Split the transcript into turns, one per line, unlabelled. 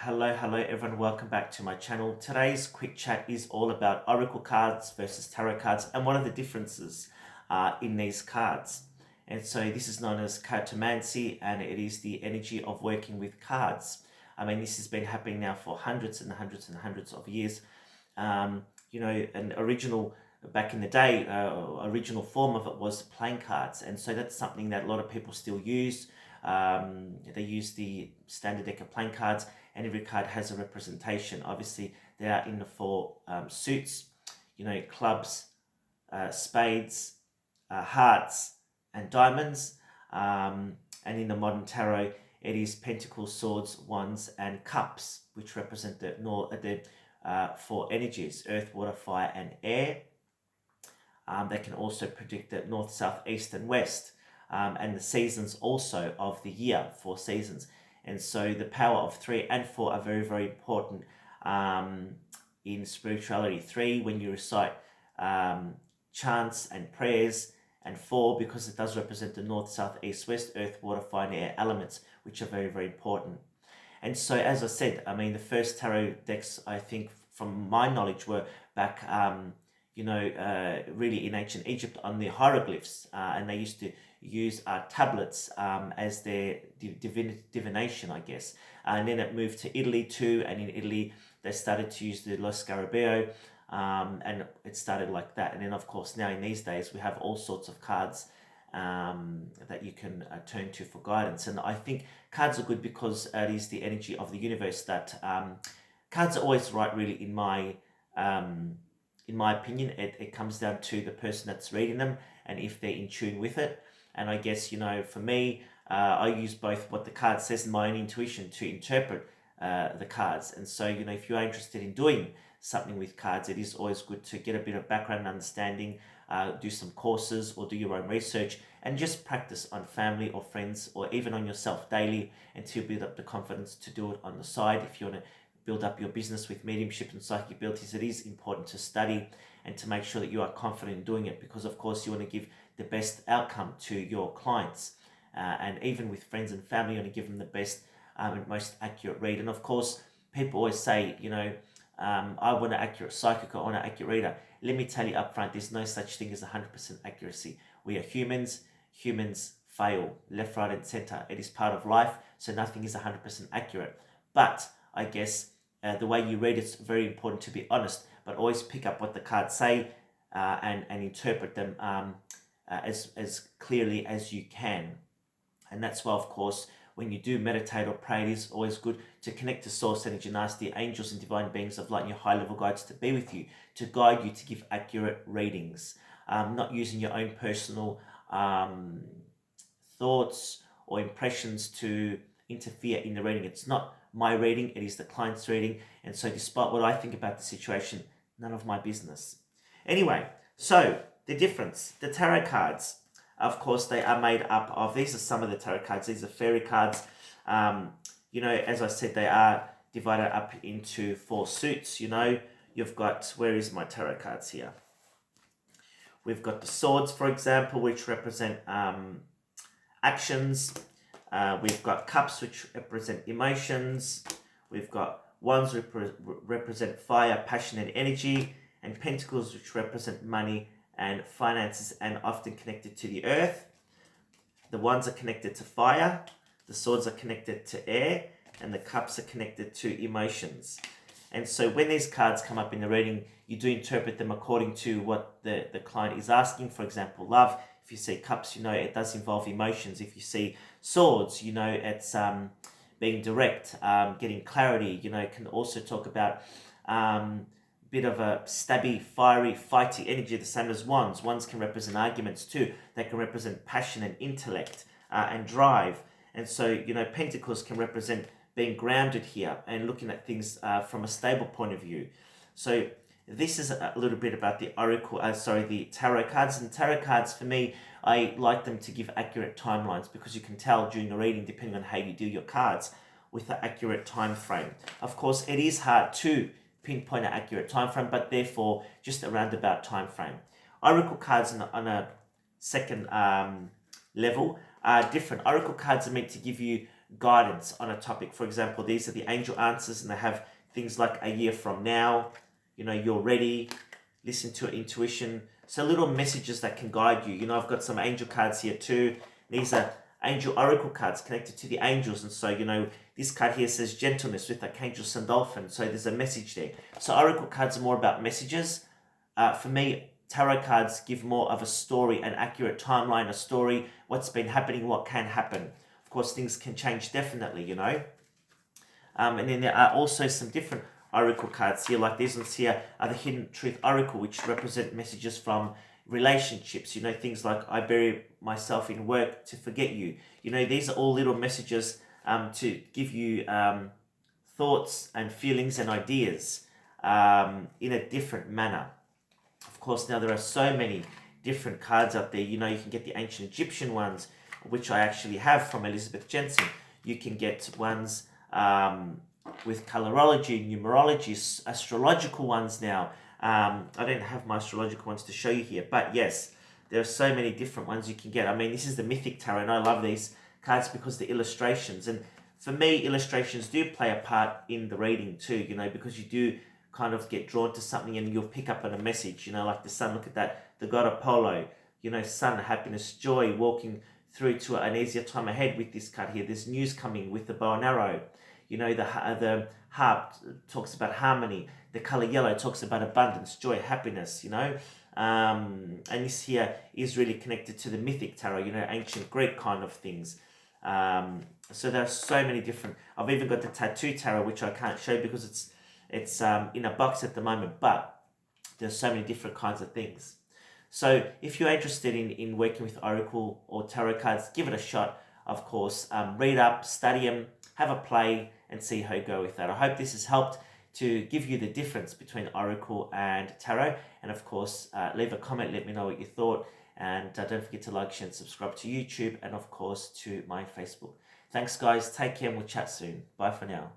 Hello everyone, welcome back to my channel. Today's quick chat is all about oracle cards versus tarot cards and what are the differences in these cards. And so this is known as cartomancy, and it is the energy of working with cards. I mean, this has been happening now for hundreds and hundreds and hundreds of years. An original, back in the day, original form of it was playing cards. And so that's something that a lot of people still use. They use the standard deck of playing cards, and every card has a representation. Obviously, they are in the four suits, clubs, spades, hearts, and diamonds. And in the modern tarot, it is pentacles, swords, wands, and cups, which represent the four energies: earth, water, fire, and air. They can also predict the north, south, east, and west. And the seasons also of the year, 4 seasons. And so the power of 3 and 4 are very, very important in spirituality. 3, when you recite chants and prayers, and 4, because it does represent the north, south, east, west, earth, water, fire, and air elements, which are very, very important. And so, as I said, I mean, the first tarot decks, I think, from my knowledge, were back, really in ancient Egypt on the hieroglyphs, and they used to use tablets as their divination, I guess. And then it moved to Italy too, and in Italy they started to use the Lo Scarabeo, and it started like that. And then, of course, now in these days we have all sorts of cards that you can turn to for guidance. And I think cards are good because it is the energy of the universe. That cards are always right, really, in my opinion. It comes down to the person that's reading them and if they're in tune with it. And I guess, for me, I use both what the card says and my own intuition to interpret the cards. And so, if you are interested in doing something with cards, it is always good to get a bit of background and understanding, do some courses or do your own research, and just practice on family or friends or even on yourself daily until you build up the confidence to do it on the side. If you want to build up your business with mediumship and psychic abilities, it is important to study and to make sure that you are confident in doing it, because of course you want to give the best outcome to your clients, and even with friends and family, you want to give them the best and most accurate read. And of course, people always say, I want an accurate psychic, or I want an accurate reader. Let me tell you up front, there's no such thing as 100% accuracy. We are humans. Humans fail left, right, and center. It is part of life, so nothing is 100% accurate. But I guess the way you read, it's very important to be honest, but always pick up what the cards say and interpret them as clearly as you can. And that's why, of course, when you do meditate or pray, it is always good to connect to source energy and ask the angels and divine beings of light and your high-level guides to be with you, to guide you, to give accurate readings, not using your own personal thoughts or impressions to interfere in the reading. It's not my reading, it is the client's reading. And so despite what I think about the situation, none of my business. Anyway, so the difference, the tarot cards, of course, they are made up of, these are some of the tarot cards. These are fairy cards. As I said, they are divided up into 4 suits. You've got, where is my tarot cards here? We've got the swords, for example, which represent actions. We've got cups, which represent emotions. We've got wands, which represent fire, passion, and energy. And pentacles, which represent money and finances, and often connected to the earth. The wands are connected to fire. The swords are connected to air. And the cups are connected to emotions. And so when these cards come up in the reading, you do interpret them according to what the client is asking. For example, love. If you see cups, it does involve emotions. If you see swords, it's being direct, getting clarity. It can also talk about bit of a stabby, fiery, fighty energy, the same as wands. Wands can represent arguments too. They can represent passion and intellect and drive. And so, pentacles can represent being grounded here and looking at things from a stable point of view. So this is a little bit about the the tarot cards. And tarot cards, for me, I like them to give accurate timelines, because you can tell during the reading, depending on how you do your cards, with an accurate time frame. Of course, it is hard to pinpoint an accurate time frame, but therefore just a roundabout time frame. Oracle cards on a second level are different. Oracle cards are meant to give you guidance on a topic. For example, these are the angel answers, and they have things like a year from now, you're ready, listen to intuition. So little messages that can guide you. I've got some angel cards here too. These are angel oracle cards connected to the angels. And so, this card here says gentleness with Archangel Sandalphon. So there's a message there. So oracle cards are more about messages. For me, tarot cards give more of a story, an accurate timeline, a story, what's been happening, what can happen. Of course, things can change definitely, and then there are also some different oracle cards here, like these ones here are the Hidden Truth Oracle, which represent messages from relationships, things like I bury myself in work to forget you. These are all little messages to give you thoughts and feelings and ideas in a different manner. Of course, now there are so many different cards out there. You can get the ancient Egyptian ones, which I actually have from Elizabeth Jensen. You can get ones with colorology, numerology, astrological ones now. I don't have my astrological ones to show you here, but yes, there are so many different ones you can get. I mean, this is the Mythic Tarot, and I love these cards because the illustrations. And for me, illustrations do play a part in the reading too, because you do kind of get drawn to something and you'll pick up on a message, like the sun. Look at that, the god Apollo, sun, happiness, joy, walking through to an easier time ahead with this card here. There's news coming with the bow and arrow. The harp talks about harmony. The color yellow talks about abundance, joy, happiness, and this here is really connected to the Mythic Tarot, ancient Greek kind of things. So there are so many different. I've even got the Tattoo Tarot, which I can't show because it's in a box at the moment, but there's so many different kinds of things. So if you're interested in working with oracle or tarot cards, give it a shot, of course. Read up, study them, have a play, and see how you go with that. I hope this has helped to give you the difference between oracle and tarot. And of course, leave a comment, let me know what you thought. And don't forget to like, share, and subscribe to YouTube, and of course to my Facebook. Thanks guys, take care, and we'll chat soon. Bye for now.